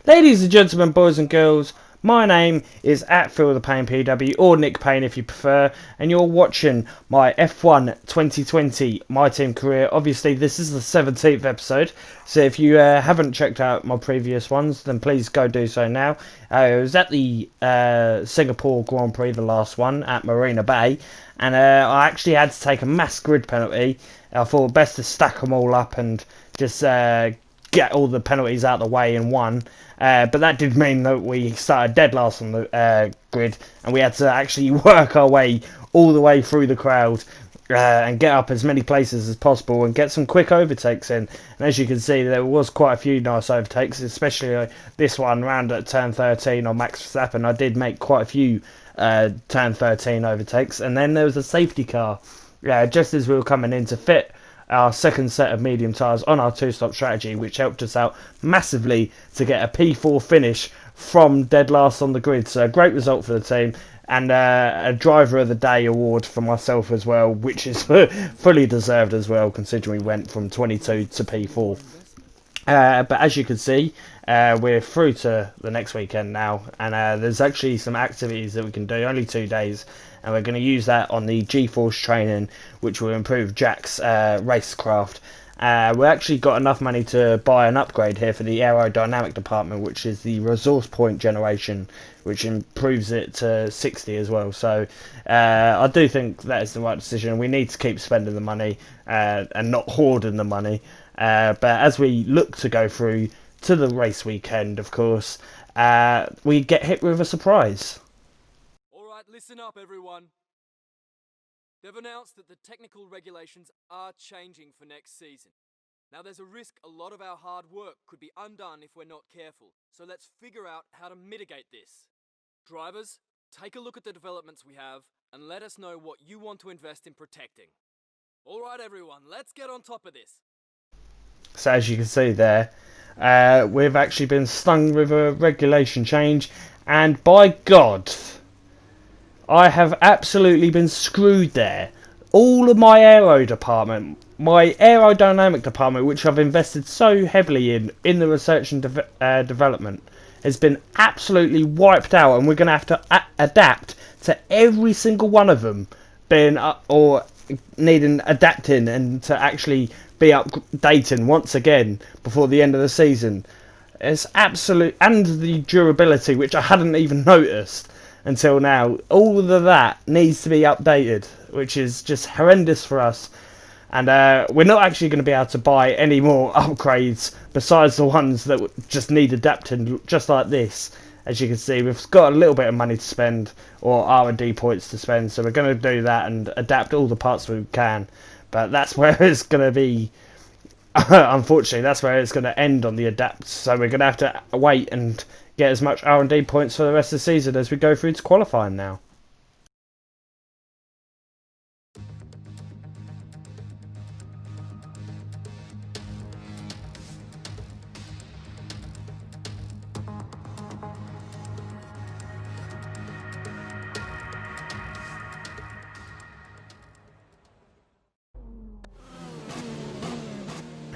Ladies and gentlemen, boys and girls, my name is at Phil the Pain PW, or Nick Payne if you prefer, and you're watching my F1 2020 My Team career. Obviously, this is the 17th episode, so if you haven't checked out my previous ones, then please go do so now. It was at the Singapore Grand Prix, the last one, at Marina Bay, and I actually had to take a mass grid penalty. I thought best to stack them all up and just get all the penalties out of the way in one. But that did mean that we started dead last on the grid, and we had to actually work our way all the way through the crowd and get up as many places as possible and get some quick overtakes in. And as you can see, there was quite a few nice overtakes, especially this one round at turn 13 on Max Verstappen. I did make quite a few turn 13 overtakes, and then there was a safety car just as we were coming in to fit our second set of medium tyres on our two-stop strategy, which helped us out massively to get a P4 finish from dead last on the grid. So a great result for the team, and a driver of the day award for myself as well, which is fully deserved as well, considering we went from 22 to P4. But as you can see, we're through to the next weekend now, and there's actually some activities that we can do, only 2 days, and we're going to use that on the G-Force training, which will improve Jack's racecraft. We actually got enough money to buy an upgrade here for the aerodynamic department, which is the resource point generation, which improves it to 60 as well. So I do think that is the right decision. We need to keep spending the money and not hoarding the money. But as we look to go through to the race weekend, of course, we get hit with a surprise. Alright, listen up everyone. They've announced that the technical regulations are changing for next season. Now there's a risk a lot of our hard work could be undone if we're not careful, so let's figure out how to mitigate this. Drivers, take a look at the developments we have and let us know what you want to invest in protecting. Alright everyone, let's get on top of this. So as you can see there, we've actually been stung with a regulation change, and by God, I have absolutely been screwed there. All of my aero department, my aerodynamic department, which I've invested so heavily in the research and development, has been absolutely wiped out, and we're going to have to adapt to every single one of them being or needing adapting and to actually be updating once again before the end of the season. It's absolute, and the durability, which I hadn't even noticed until now. All of that needs to be updated, which is just horrendous for us. And we're not actually going to be able to buy any more upgrades besides the ones that just need adapting, just like this. As you can see, we've got a little bit of money to spend, or R&D points to spend, so we're going to do that and adapt all the parts we can. But that's where it's going to be, unfortunately, that's where it's going to end on the adapt. So we're going to have to wait and get as much R&D points for the rest of the season as we go through to qualifying now.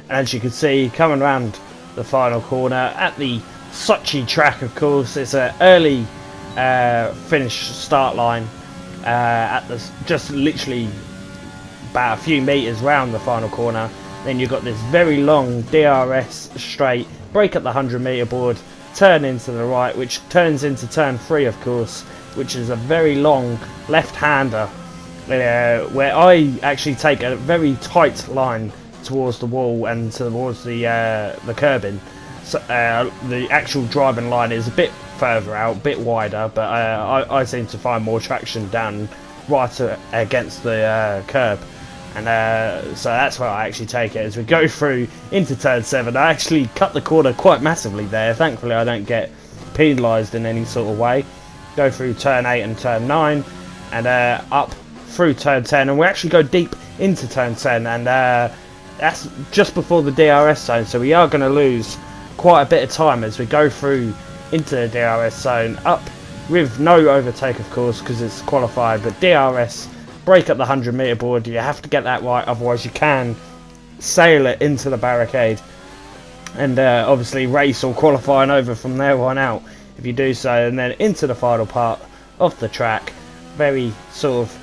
As you can see, coming around the final corner at the SOCHI track, of course, it's an early finish start line at the just literally about a few meters round the final corner. Then you've got this very long DRS straight, break at the 100-meter board, turn into the right, which turns into turn 3, of course, which is a very long left-hander, where I actually take a very tight line towards the wall and towards the curbing. So, the actual driving line is a bit further out, a bit wider, but I seem to find more traction down right against the curb, and so that's where I actually take it as we go through into turn 7. I actually cut the corner quite massively there. Thankfully I don't get penalised in any sort of way. Go through turn 8 and turn 9 and up through turn 10, and we actually go deep into turn 10, and that's just before the DRS zone, so we are going to lose quite a bit of time as we go through into the DRS zone, up with no overtake of course because it's qualified, but DRS, break up the 100-meter board. You have to get that right, otherwise you can sail it into the barricade. and obviously race or qualifying over from there on out if you do so, and then into the final part of the track. Very sort of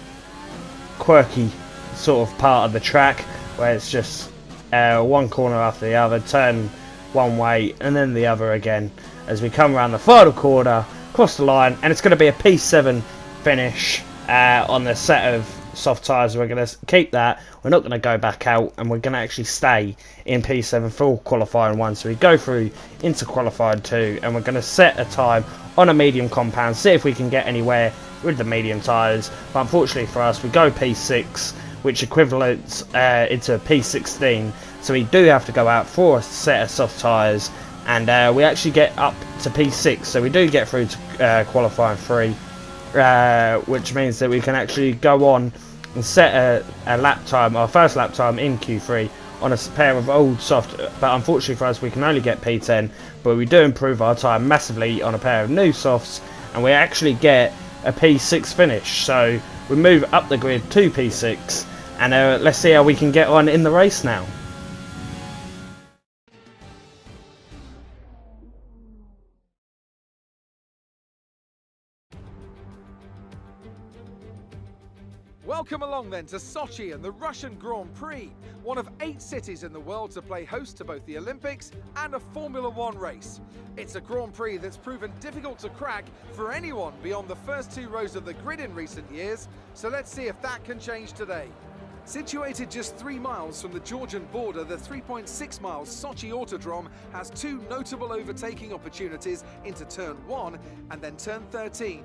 quirky sort of part of the track where it's just one corner after the other, turn one way and then the other again as we come around the final corner, cross the line, and it's going to be a P7 finish on the set of soft tyres. We're going to keep that, we're not going to go back out, and we're going to actually stay in P7 for qualifying 1. So we go through into qualifying 2, and we're going to set a time on a medium compound, see if we can get anywhere with the medium tyres. But unfortunately for us, we go P6, which equivalents into a P16, so we do have to go out for a set of soft tyres, and we actually get up to P6, so we do get through to qualifying 3, which means that we can actually go on and set a lap time, our first lap time in Q3 on a pair of old soft, but unfortunately for us we can only get P10, but we do improve our time massively on a pair of new softs, and we actually get a P6 finish, so we move up the grid to P6, and let's see how we can get on in the race now. Welcome along then to Sochi and the Russian Grand Prix, one of 8 cities in the world to play host to both the Olympics and a Formula 1 race. It's a Grand Prix that's proven difficult to crack for anyone beyond the first 2 rows of the grid in recent years, so let's see if that can change today. Situated just 3 miles from the Georgian border, the 3.6 miles Sochi Autodrome has 2 notable overtaking opportunities into turn 1 and then turn 13.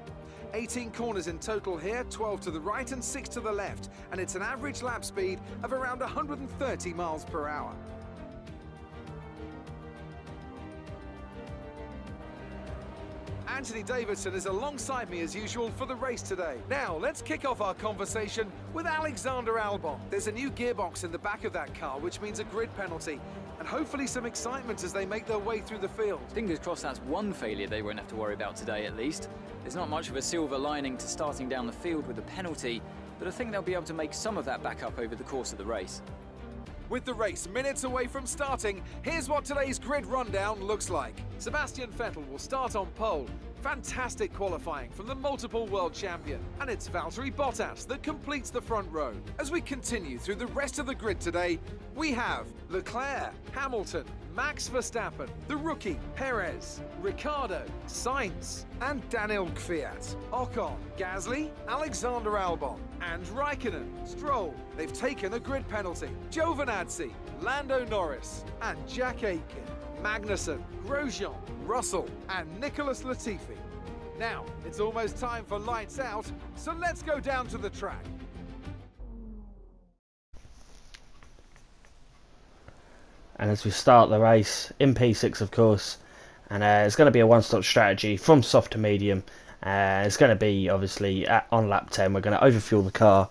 18 corners in total here, 12 to the right and 6 to the left, and it's an average lap speed of around 130 miles per hour. Anthony Davidson is alongside me as usual for the race today. Now, let's kick off our conversation with Alexander Albon. There's a new gearbox in the back of that car, which means a grid penalty, and hopefully some excitement as they make their way through the field. Fingers crossed that's one failure they won't have to worry about today at least. There's not much of a silver lining to starting down the field with a penalty, but I think they'll be able to make some of that back up over the course of the race. With the race minutes away from starting, here's what today's grid rundown looks like. Sebastian Vettel will start on pole. Fantastic qualifying from the multiple world champion. And it's Valtteri Bottas that completes the front row. As we continue through the rest of the grid today, we have Leclerc, Hamilton, Max Verstappen, the rookie, Perez, Ricciardo, Sainz, and Daniel Kvyat, Ocon, Gasly, Alexander Albon, and Raikkonen, Stroll. They've taken a grid penalty. Giovinazzi, Lando Norris, and Jack Aitken, Magnussen, Grosjean, Russell, and Nicholas Latifi. Now, it's almost time for lights out, so let's go down to the track. And as we start the race in P6, of course, and it's going to be a one-stop strategy from soft to medium. It's going to be obviously on lap 10. We're going to overfuel the car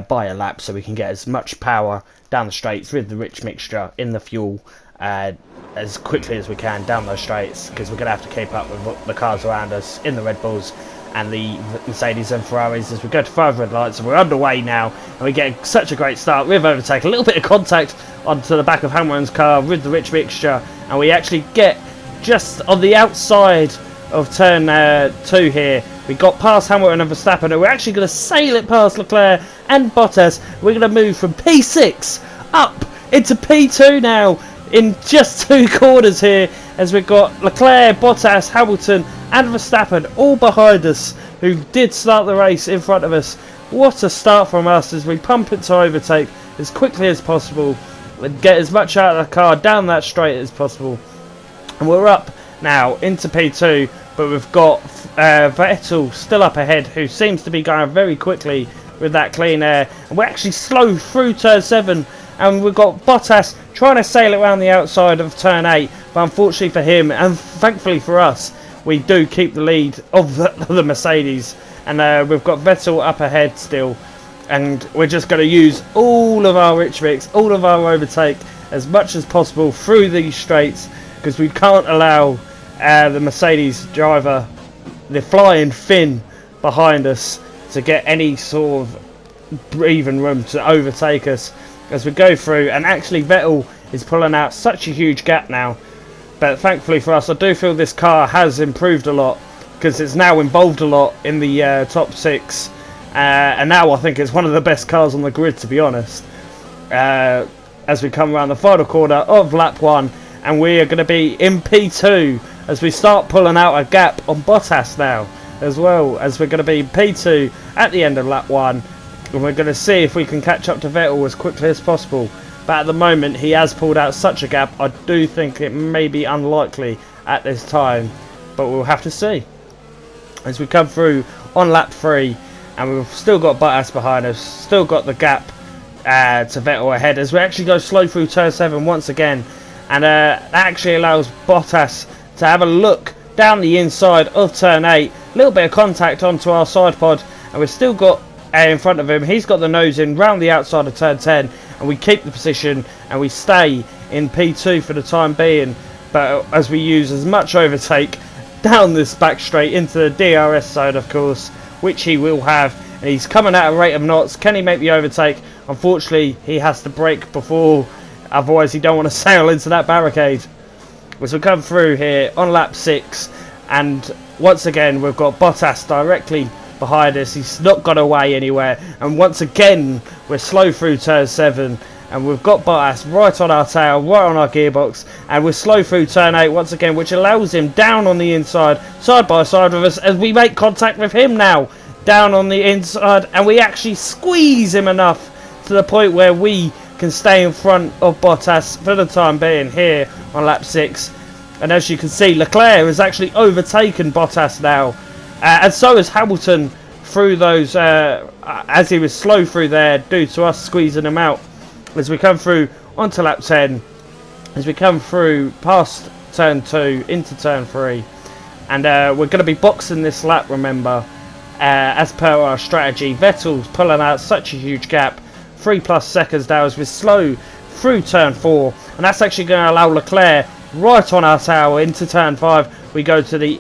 by a lap so we can get as much power down the straights with the rich mixture in the fuel as quickly as we can down those straights, because we're going to have to keep up with the cars around us in the Red Bulls and the Mercedes and Ferraris as we go to 5 red lights. And we're underway now, and we get such a great start with overtake, a little bit of contact onto the back of Hamilton's car with the rich mixture, and we actually get just on the outside of turn 2 here. We got past Hamilton and Verstappen, and we're actually going to sail it past Leclerc and Bottas. We're going to move from P6 up into P2 now in just 2 corners here, as we've got Leclerc, Bottas, Hamilton and Verstappen all behind us, who did start the race in front of us. What a start from us as we pump it to overtake as quickly as possible and get as much out of the car down that straight as possible. And we're up now into P2, but we've got Vettel still up ahead, who seems to be going very quickly with that clean air. And we're actually slow through turn 7, and we've got Bottas trying to sail it around the outside of turn 8, but unfortunately for him and thankfully for us, we do keep the lead of the Mercedes, and we've got Vettel up ahead still, and we're just going to use all of our rich mix, all of our overtake as much as possible through these straights, because we can't allow the Mercedes driver, the flying Finn behind us, to get any sort of breathing room to overtake us as we go through. And actually Vettel is pulling out such a huge gap now But thankfully for us, I do feel this car has improved a lot, because it's now involved a lot in the top 6. And now I think it's one of the best cars on the grid, to be honest. As we come around the final corner of lap 1, and we are going to be in P2 as we start pulling out a gap on Bottas now, as well as we're going to be P2 at the end of lap 1, and we're going to see if we can catch up to Vettel as quickly as possible. But at the moment he has pulled out such a gap, I do think it may be unlikely at this time, but we'll have to see. As we come through on lap 3, and we've still got Bottas behind us, still got the gap to Vettel ahead, as we actually go slow through turn 7 once again, and that actually allows Bottas to have a look down the inside of turn 8, a little bit of contact onto our side pod, and we've still got in front of him, he's got the nose in round the outside of turn 10, and we keep the position and we stay in P2 for the time being, but as we use as much overtake down this back straight into the DRS zone, of course, which he will have, and he's coming at a rate of knots. Can he make the overtake? Unfortunately he has to brake before, otherwise he don't want to sail into that barricade. As we come through here on lap 6, and once again we've got Bottas directly behind us, he's not got away anywhere, and once again we're slow through turn 7, and we've got Bottas right on our tail, right on our gearbox, and we're slow through turn 8 once again, which allows him down on the inside, side by side with us, as we make contact with him now, down on the inside, and we actually squeeze him enough to the point where we can stay in front of Bottas for the time being here on lap 6. And as you can see, Leclerc has actually overtaken Bottas now, and so is Hamilton through those, as he was slow through there due to us squeezing him out. As we come through onto lap 10, as we come through past turn 2 into turn 3, and we're going to be boxing this lap, remember, as per our strategy. Vettel's pulling out such a huge gap, 3+ seconds now as we're slow through turn 4, and that's actually going to allow Leclerc right on our tail into turn 5. We go to the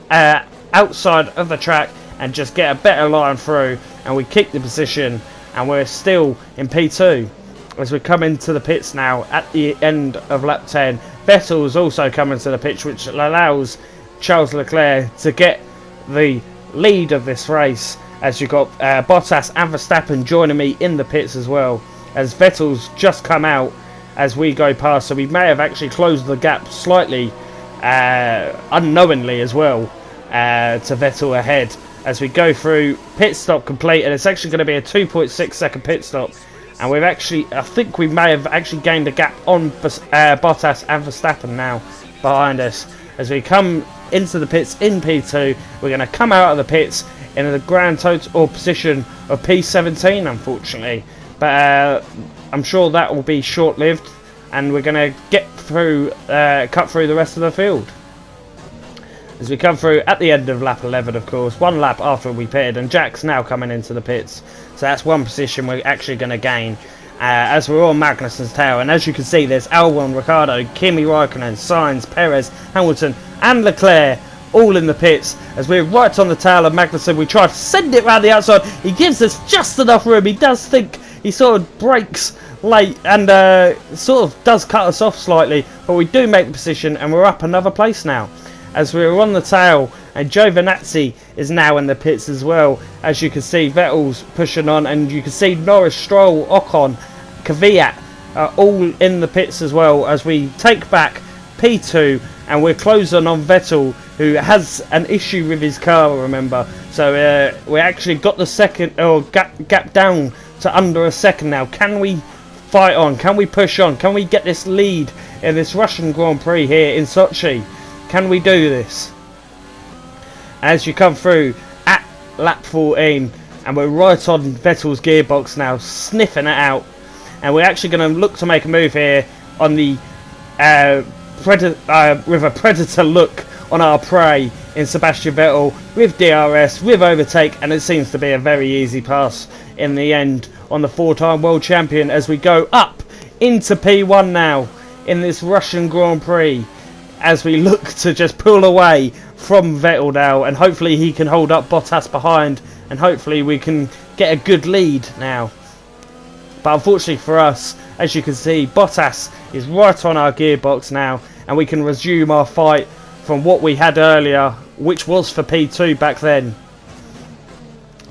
outside of the track and just get a better line through, and we keep the position, and we're still in P2 as we come into the pits now at the end of lap 10. Vettel's also coming to the pitch, which allows Charles Leclerc to get the lead of this race, as you've got Bottas and Verstappen joining me in the pits as well, as Vettel's just come out as we go past, so we may have actually closed the gap slightly unknowingly as well to Vettel ahead as we go through pit stop complete, and it's actually going to be a 2.6 second pit stop, and we've actually, I think we may have actually gained a gap on Bottas and Verstappen now behind us. As we come into the pits in P2, we're going to come out of the pits in the grand total position of P17, unfortunately, but I'm sure that will be short-lived, and we're going to get through, cut through the rest of the field. As we come through at the end of lap 11, of course, one lap after we pitted, and Jack's now coming into the pits, so that's one position we're actually going to gain, as we're on Magnussen's tail. And as you can see, there's Albon, Ricciardo, Kimi Raikkonen, Sainz, Perez, Hamilton and Leclerc all in the pits, as we're right on the tail of Magnussen. We try to send it round the outside, he gives us just enough room, he does think, he sort of brakes late and sort of does cut us off slightly, but we do make the position, and we're up another place now as we're on the tail, and Giovinazzi is now in the pits as well. As you can see, Vettel's pushing on, and you can see Norris, Stroll, Ocon, Kvyat are all in the pits as well, as we take back P2, and we're closing on Vettel, who has an issue with his car, remember, so we actually got the second, or gap down to under a second now. Can we fight on? Can we push on? Can we get this lead in this Russian Grand Prix here in Sochi? Can we do this? As you come through at lap 14, and we're right on Vettel's gearbox now, sniffing it out, and we're actually going to look to make a move here on the with a predator look on our prey in Sebastian Vettel, with DRS, with overtake, and it seems to be a very easy pass in the end on the 4-time world champion, as we go up into P1 now in this Russian Grand Prix, as we look to just pull away from Vettel now, and hopefully he can hold up Bottas behind, and hopefully we can get a good lead now. But unfortunately for us, as you can see, Bottas is right on our gearbox now, and we can resume our fight from what we had earlier, which was for P2 back then.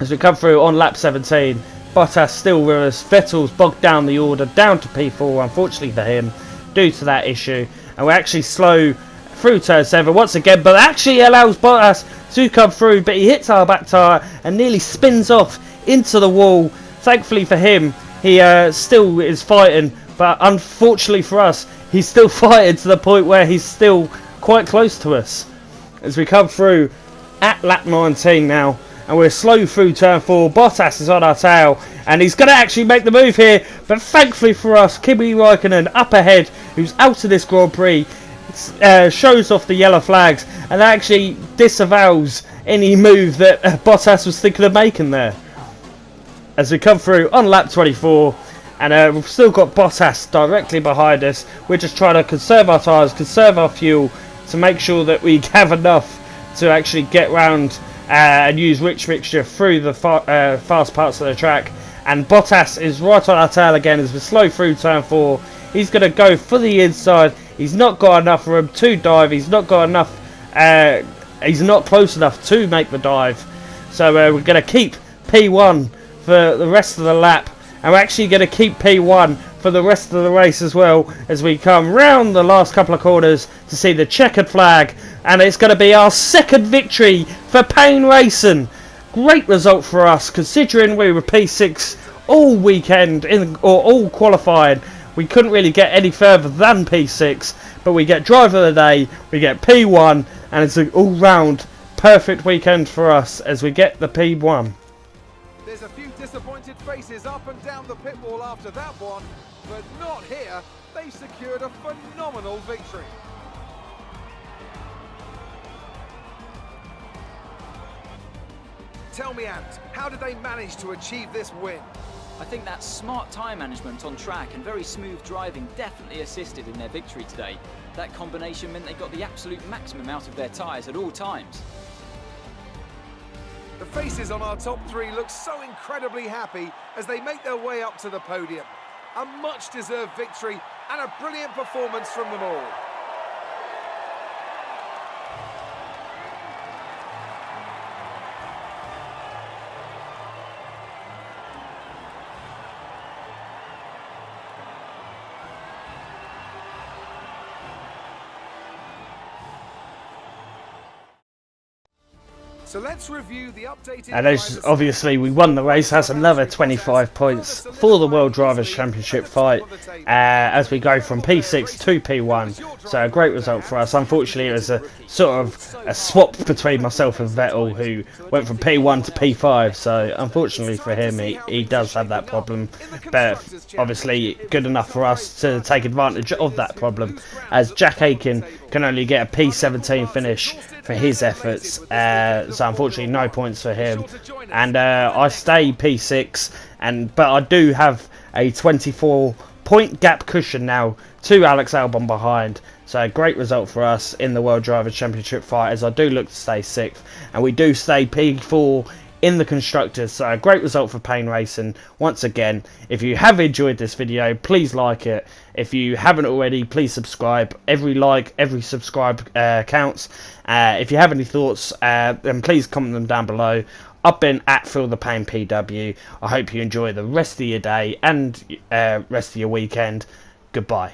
As we come through on lap 17, Bottas still with us. Vettel's bogged down the order down to P4, unfortunately for him, due to that issue. And we're actually slow through turn 7 once again, but actually allows Bottas to come through, but he hits our back tyre and nearly spins off into the wall. Thankfully for him, he still is fighting, but unfortunately for us, he's still fighting to the point where he's still quite close to us. As we come through at lap 19 now, and we're slow through turn 4. Bottas is on our tail, and he's going to actually make the move here, but thankfully for us, Kimi Räikkönen up ahead, who's out of this Grand Prix, shows off the yellow flags and actually disavows any move that Bottas was thinking of making there. As we come through on lap 24, and we've still got Bottas directly behind us. We're just trying to conserve our tyres, conserve our fuel, to make sure that we have enough to actually get round and use rich mixture through the fast parts of the track. And Bottas is right on our tail again as we slow through turn 4. He's going to go for the inside. He's not got enough room to dive. He's not got enough. He's not close enough to make the dive. So we're going to keep P1 for the rest of the lap. And we're actually going to keep P1 for the rest of the race as well, as we come round the last couple of corners to see the checkered flag. And it's going to be our second victory for Payne Racing. Great result for us, considering we were P6 all weekend or all qualifying. We couldn't really get any further than P6, but we get driver of the day, we get P1, and it's an all-round perfect weekend for us as we get the P1. There's a few disappointed faces up and down the pit wall after that one, but not here. They secured a phenomenal victory. Tell me, Ant, how did they manage to achieve this win? I think that smart tyre management on track and very smooth driving definitely assisted in their victory today. That combination meant they got the absolute maximum out of their tyres at all times. The faces on our top 3 look so incredibly happy as they make their way up to the podium. A much-deserved victory and a brilliant performance from them all. So let's review the updated. And as obviously we won the race, that's another 25 points for the World Drivers' Championship fight as we go from P6 to P1. So a great result for us. Unfortunately, it was a sort of a swap between myself and Vettel, who went from P1 to P5. So unfortunately for him, he does have that problem. But obviously good enough for us to take advantage of that problem, as Jack Aiken can only get a P17 finish for his efforts. So unfortunately no points for him, and I stay P6, but I do have a 24 point gap cushion now to Alex Albon behind. So a great result for us in the World Drivers' Championship fight, as I do look to stay 6th, and we do stay P4 in the constructors. So a great result for Payne Racing once again. If you have enjoyed this video, please like it. If you haven't already, please subscribe. Every like, every subscribe counts. If you have any thoughts, then please comment them down below. I've been at Feel the Pain PW. I hope you enjoy the rest of your day and rest of your weekend. Goodbye.